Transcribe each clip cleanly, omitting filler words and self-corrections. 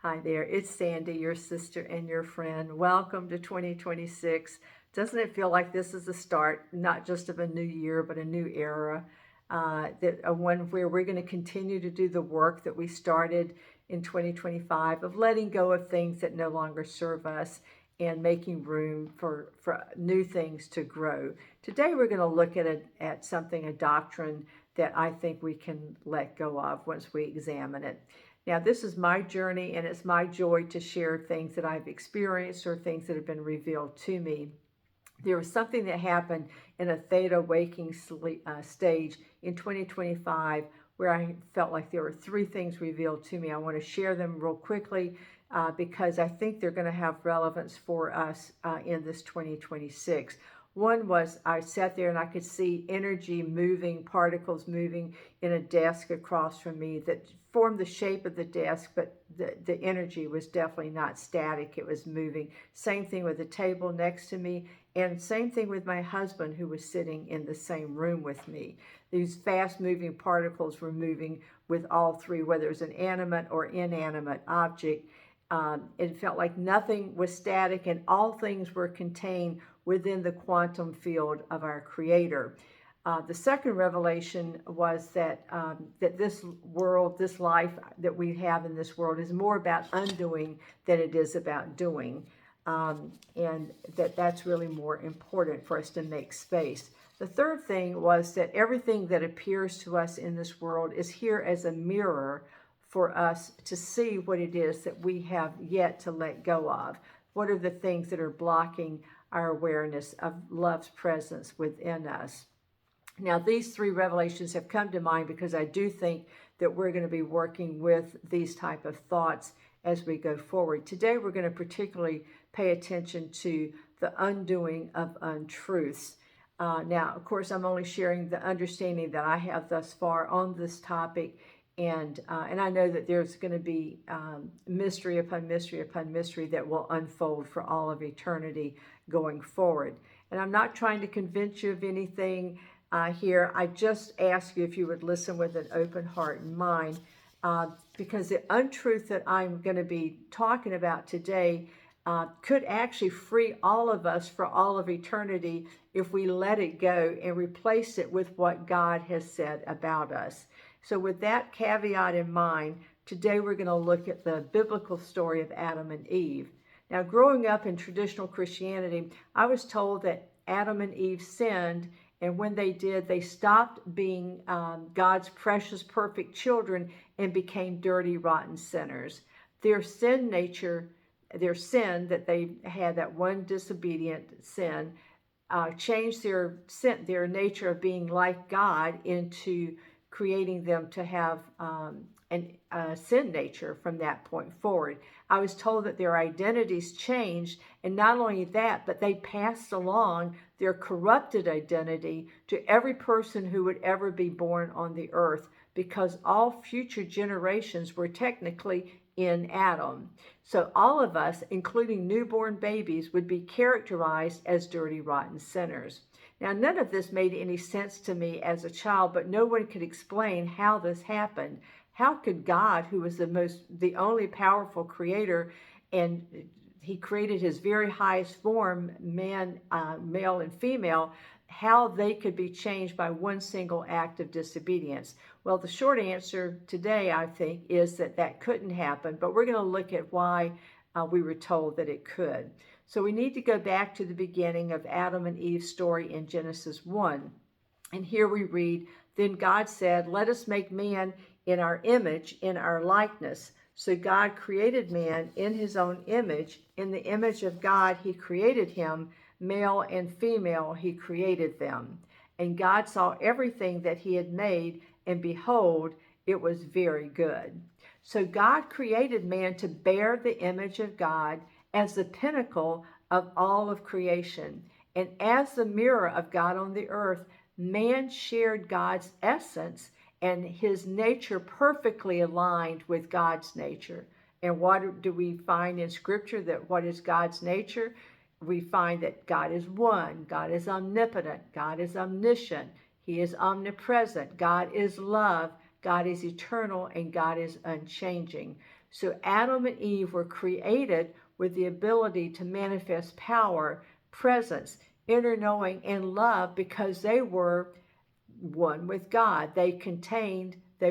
Hi there, it's Sandy, your sister and your friend. Welcome to 2026. Doesn't it feel like this is the start, not just of a new year, but a new era? One where we're going to continue to do the work that we started in 2025 of letting go of things that no longer serve us and making room for new things to grow. Today, we're going to look at something, a doctrine that I think we can let go of once we examine it. Now, this is my journey, and it's my joy to share things that I've experienced or things that have been revealed to me. There was something that happened in a theta waking stage in 2025 where I felt like there were three things revealed to me. I want to share them real quickly because I think they're going to have relevance for us in this 2026. One was I sat there and I could see energy moving, particles moving in a desk across from me that formed the shape of the desk, but the energy was definitely not static. It was moving. Same thing with the table next to me, and same thing with my husband who was sitting in the same room with me. These fast-moving particles were moving with all three, whether it was an animate or inanimate object. It felt like nothing was static and all things were contained within the quantum field of our Creator. The second revelation was that this world, this life that we have in this world is more about undoing than it is about doing. And that's really more important for us to make space. The third thing was that everything that appears to us in this world is here as a mirror for us to see what it is that we have yet to let go of. What are the things that are blocking our awareness of love's presence within us? Now, these three revelations have come to mind because I do think that we're going to be working with these type of thoughts as we go forward. Today, we're going to particularly pay attention to the undoing of untruths. Now, of course, I'm only sharing the understanding that I have thus far on this topic, and I know that there's going to be mystery upon mystery upon mystery that will unfold for all of eternity going forward. And I'm not trying to convince you of anything here. I just ask you if you would listen with an open heart and mind, because the untruth that I'm going to be talking about today could actually free all of us for all of eternity if we let it go and replace it with what God has said about us. So with that caveat in mind, today we're going to look at the biblical story of Adam and Eve. Now, growing up in traditional Christianity, I was told that Adam and Eve sinned, and when they did, they stopped being God's precious, perfect children and became dirty, rotten sinners. Their sin nature, their sin that they had, that one disobedient sin, changed their nature of being like God into creating them to have a sin nature from that point forward. I was told that their identities changed, and not only that, but they passed along their corrupted identity to every person who would ever be born on the earth, because all future generations were technically in Adam. So all of us, including newborn babies, would be characterized as dirty, rotten sinners. Now, none of this made any sense to me as a child, but no one could explain how this happened. How could God, who was the only powerful creator, and he created his very highest form, man, male and female, how they could be changed by one single act of disobedience? Well, the short answer today, I think, is that that couldn't happen, but we're going to look at why we were told that it could. So we need to go back to the beginning of Adam and Eve's story in Genesis 1. And here we read, "Then God said, 'Let us make man in our image, in our likeness.' So God created man in his own image. In the image of God, he created him. Male and female, he created them. And God saw everything that he had made, and behold, it was very good." So God created man to bear the image of God as the pinnacle of all of creation. And as the mirror of God on the earth, man shared God's essence and his nature perfectly aligned with God's nature. And what do we find in Scripture? That what is God's nature? We find that God is one, God is omnipotent, God is omniscient, he is omnipresent, God is love, God is eternal, and God is unchanging. So Adam and Eve were created with the ability to manifest power, presence, inner knowing, and love because they were one with God. They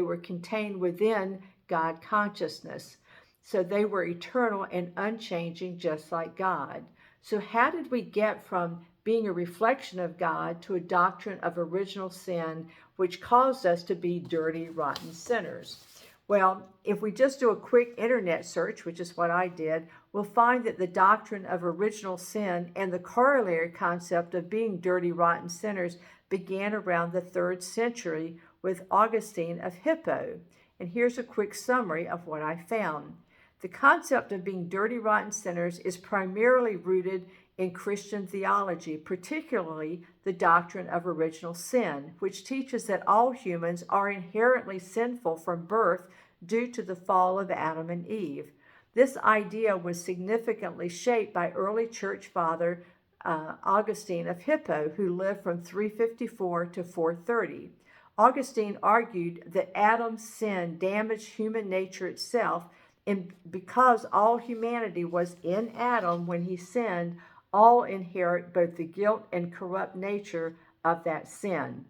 were contained within God consciousness. So they were eternal and unchanging, just like God. So how did we get from being a reflection of God to a doctrine of original sin, which caused us to be dirty, rotten sinners? Well, if we just do a quick internet search, which is what I did, we'll find that the doctrine of original sin and the corollary concept of being dirty, rotten sinners began around the 3rd century with Augustine of Hippo. And here's a quick summary of what I found. The concept of being dirty, rotten sinners is primarily rooted in Christian theology, particularly the doctrine of original sin, which teaches that all humans are inherently sinful from birth due to the fall of Adam and Eve. This idea was significantly shaped by early church father Augustine of Hippo, who lived from 354 to 430. Augustine argued that Adam's sin damaged human nature itself, and because all humanity was in Adam when he sinned, all inherit both the guilt and corrupt nature of that sin.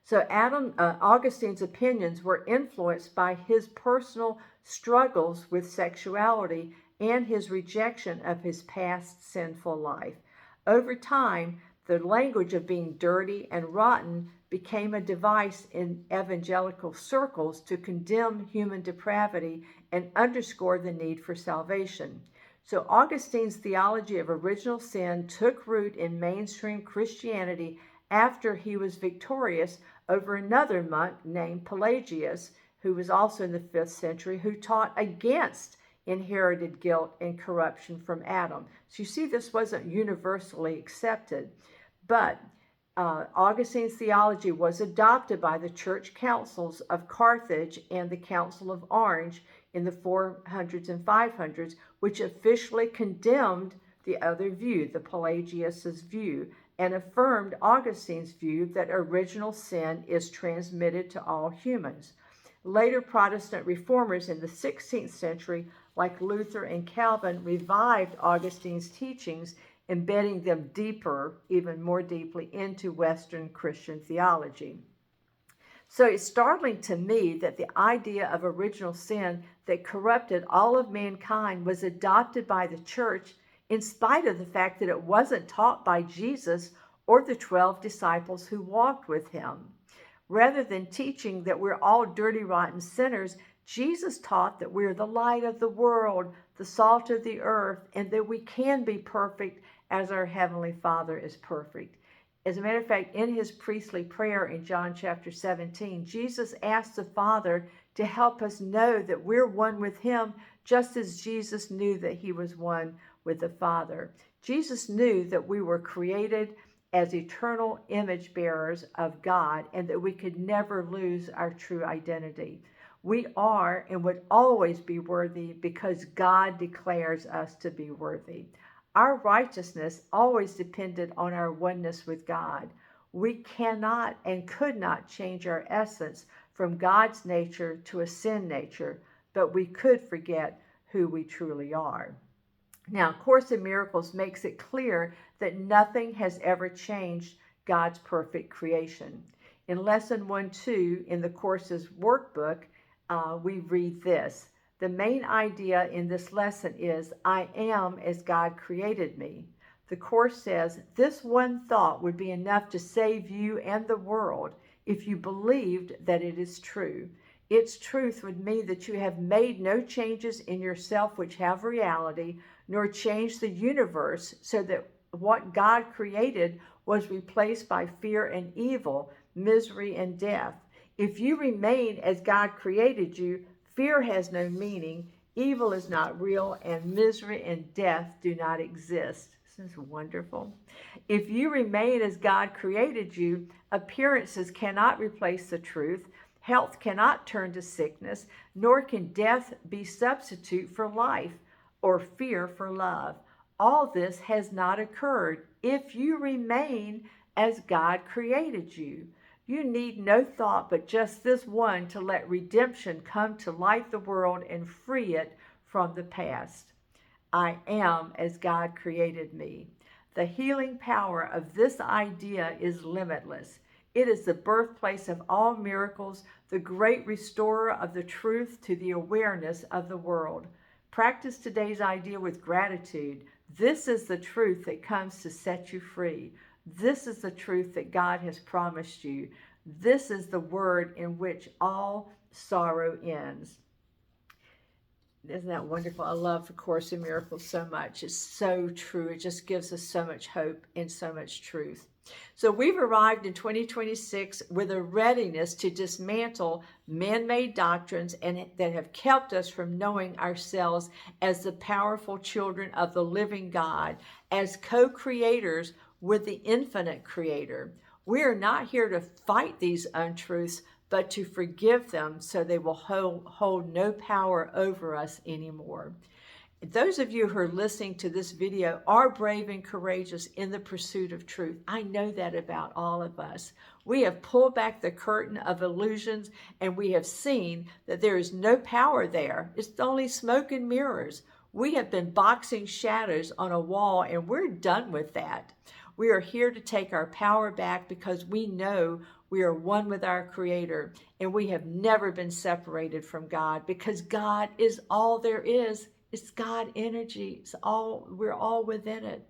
So Augustine's opinions were influenced by his personal struggles with sexuality and his rejection of his past sinful life. Over time, the language of being dirty and rotten became a device in evangelical circles to condemn human depravity and underscore the need for salvation. So Augustine's theology of original sin took root in mainstream Christianity after he was victorious over another monk named Pelagius, who was also in the 5th century, who taught against inherited guilt and corruption from Adam. So you see, this wasn't universally accepted, but Augustine's theology was adopted by the church councils of Carthage and the Council of Orange in the 400s and 500s, which officially condemned the other view, the Pelagius' view, and affirmed Augustine's view that original sin is transmitted to all humans. Later Protestant reformers in the 16th century, like Luther and Calvin, revived Augustine's teachings, embedding them deeper, even more deeply, into Western Christian theology. So it's startling to me that the idea of original sin that corrupted all of mankind was adopted by the church in spite of the fact that it wasn't taught by Jesus or the 12 disciples who walked with him. Rather than teaching that we're all dirty, rotten sinners, Jesus taught that we're the light of the world, the salt of the earth, and that we can be perfect as our Heavenly Father is perfect. As a matter of fact, in his priestly prayer in John chapter 17, Jesus asked the Father to help us know that we're one with him, just as Jesus knew that he was one with the Father. Jesus knew that we were created as eternal image bearers of God and that we could never lose our true identity. We are and would always be worthy because God declares us to be worthy. Our righteousness always depended on our oneness with God. We cannot and could not change our essence from God's nature to a sin nature, but we could forget who we truly are. Now, Course in Miracles makes it clear that nothing has ever changed God's perfect creation. In Lesson 1-2 in the Course's workbook, we read this. The main idea in this lesson is, I am as God created me. The Course says, this one thought would be enough to save you and the world if you believed that it is true. Its truth would mean that you have made no changes in yourself which have reality, nor changed the universe so that what God created was replaced by fear and evil, misery and death. If you remain as God created you, fear has no meaning, evil is not real, and misery and death do not exist. This is wonderful. If you remain as God created you, appearances cannot replace the truth, health cannot turn to sickness, nor can death be substitute for life or fear for love. All this has not occurred if you remain as God created you. You need no thought but just this one to let redemption come to light the world and free it from the past. I am as God created me. The healing power of this idea is limitless. It is the birthplace of all miracles, the great restorer of the truth to the awareness of the world. Practice today's idea with gratitude. This is the truth that comes to set you free. This is the truth that God has promised you. This is the word in which all sorrow ends. Isn't that wonderful? I love the Course in Miracles so much. It's so true. It just gives us so much hope and so much truth. So we've arrived in 2026 with a readiness to dismantle man-made doctrines and that have kept us from knowing ourselves as the powerful children of the living God, as co-creators with the infinite creator. We are not here to fight these untruths, but to forgive them so they will hold no power over us anymore. Those of you who are listening to this video are brave and courageous in the pursuit of truth. I know that about all of us. We have pulled back the curtain of illusions and we have seen that there is no power there. It's only smoke and mirrors. We have been boxing shadows on a wall and we're done with that. We are here to take our power back because we know we are one with our Creator and we have never been separated from God because God is all there is. It's God energy. We're all within it.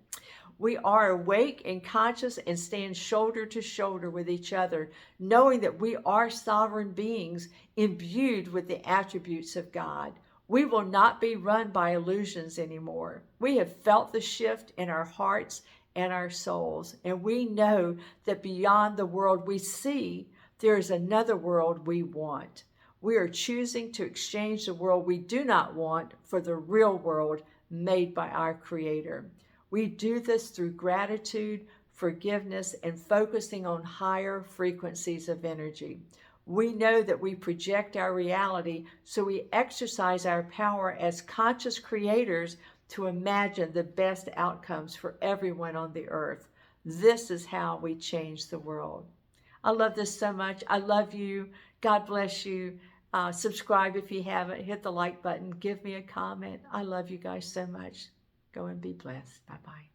We are awake and conscious and stand shoulder to shoulder with each other, knowing that we are sovereign beings imbued with the attributes of God. We will not be run by illusions anymore. We have felt the shift in our hearts and our souls, and we know that beyond the world we see, there is another world we want. We are choosing to exchange the world we do not want for the real world made by our Creator. We do this through gratitude, forgiveness, and focusing on higher frequencies of energy. We know that we project our reality, so we exercise our power as conscious creators to imagine the best outcomes for everyone on the earth. This is how we change the world. I love this so much. I love you. God bless you. Subscribe if you haven't. Hit the like button. Give me a comment. I love you guys so much. Go and be blessed. Bye-bye.